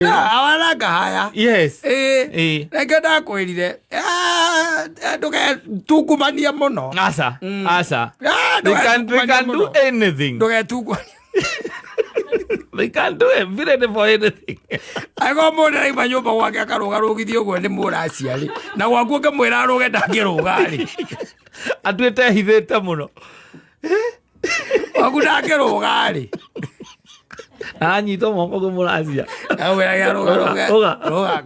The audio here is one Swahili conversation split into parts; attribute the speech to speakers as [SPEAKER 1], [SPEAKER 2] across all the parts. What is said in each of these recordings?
[SPEAKER 1] Awala kahaya.
[SPEAKER 2] Yes.
[SPEAKER 1] Negeda kwirire. Nduge tukumania muno.
[SPEAKER 2] Asa. They can do anything.
[SPEAKER 1] Nduge tukumania.
[SPEAKER 2] They can do everything for anything.
[SPEAKER 1] Ago mona rai manyumba gwake akarugarugithio gwe ni muraciari. Na gwaku ngamwira aruge ndangirugari.
[SPEAKER 2] Atuite hithite muno.
[SPEAKER 1] Gwaku ndangirugari.
[SPEAKER 2] Anyito moko kumuracia.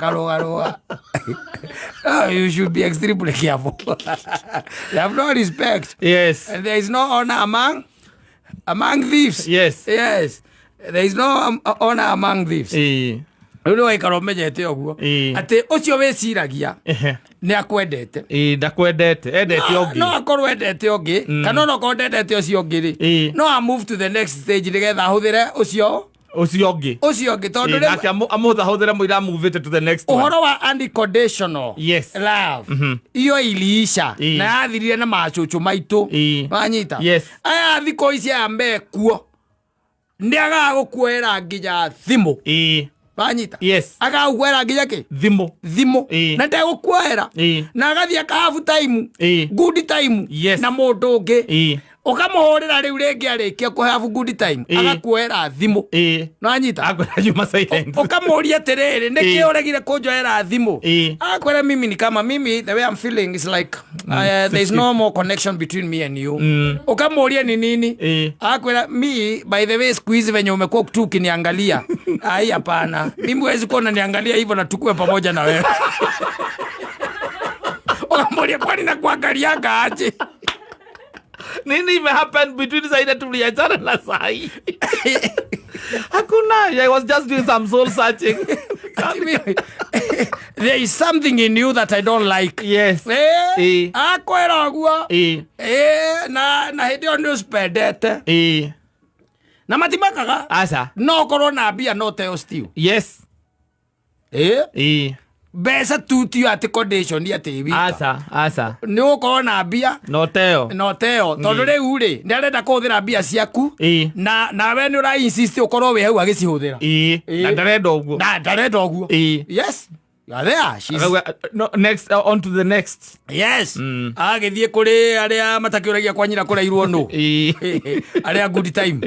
[SPEAKER 1] Ruga. You should be extremely careful. They have no respect.
[SPEAKER 2] Yes.
[SPEAKER 1] And there is no honor among thieves.
[SPEAKER 2] Yes.
[SPEAKER 1] There is no honor among thieves. Riu no ikaro menyete oguo ati ucio wiciragia ni akwendete
[SPEAKER 2] ndakwendete endete ongi
[SPEAKER 1] no akorwo endete ongi kana no kondete ucio ongi ri no I move to the next stage nigetha huthire ucio
[SPEAKER 2] ongi
[SPEAKER 1] tondu
[SPEAKER 2] nake amutha huthire muira move to the next one
[SPEAKER 1] uhoro wa unconditional love iyo iliisha na yathirire na macucu maitu wanyita aya thiko ici ambe kuo ndiaga gukuera nginya thimu Banyita. Akagukwera nginya ki? Thimu. Na ndegũkuoera. Na agathie akahabu time. Good time. Na mũndũ ũngĩ. Ũkamũhũrĩra rĩu rĩngĩ arĩkia kũhabu good time. Agakuoera thimu. Nanyita.
[SPEAKER 2] Akwenda silent.
[SPEAKER 1] Ũkamũria atĩrĩrĩ nĩkĩ ũregire kũnjoera thimu? Akwĩra mimi ni kama mimi the way I'm feeling is like there is no more connection between me and you. Ukamũria ni nini? Akwĩra me by the way squeeze venye umekuwa tu ukiniangalia. Ai hapana. Mimi huwezi kuwa unaniangalia hivyo na tukue pamoja na wewe. Ukamwambia kwani nakuangalianga aje?
[SPEAKER 2] Nini ime happen between Saida tuliachana na Sai? Hakuna. I was just doing some soul searching.
[SPEAKER 1] There is something in you that I don't like.
[SPEAKER 2] Yes.
[SPEAKER 1] Akwera guo. Na hidio ndio spendete. Na matimakaga.
[SPEAKER 2] Asa.
[SPEAKER 1] No korona bia no teo stew.
[SPEAKER 2] Yes. Besa
[SPEAKER 1] tutio ati condition ya TV.
[SPEAKER 2] Asa.
[SPEAKER 1] Ni ukorona bia
[SPEAKER 2] no teo.
[SPEAKER 1] Tondu riu ri ndarenda kuthira bia ciaku. Na we ni ura insist ukorwo we hau agicihuthira.
[SPEAKER 2] Na ndarenda
[SPEAKER 1] uguo. Yes. You are there. She's
[SPEAKER 2] next on to the next.
[SPEAKER 1] Yes. Agithie kuri aria matakiuragia kwanyira kurairwo no. Aria good time.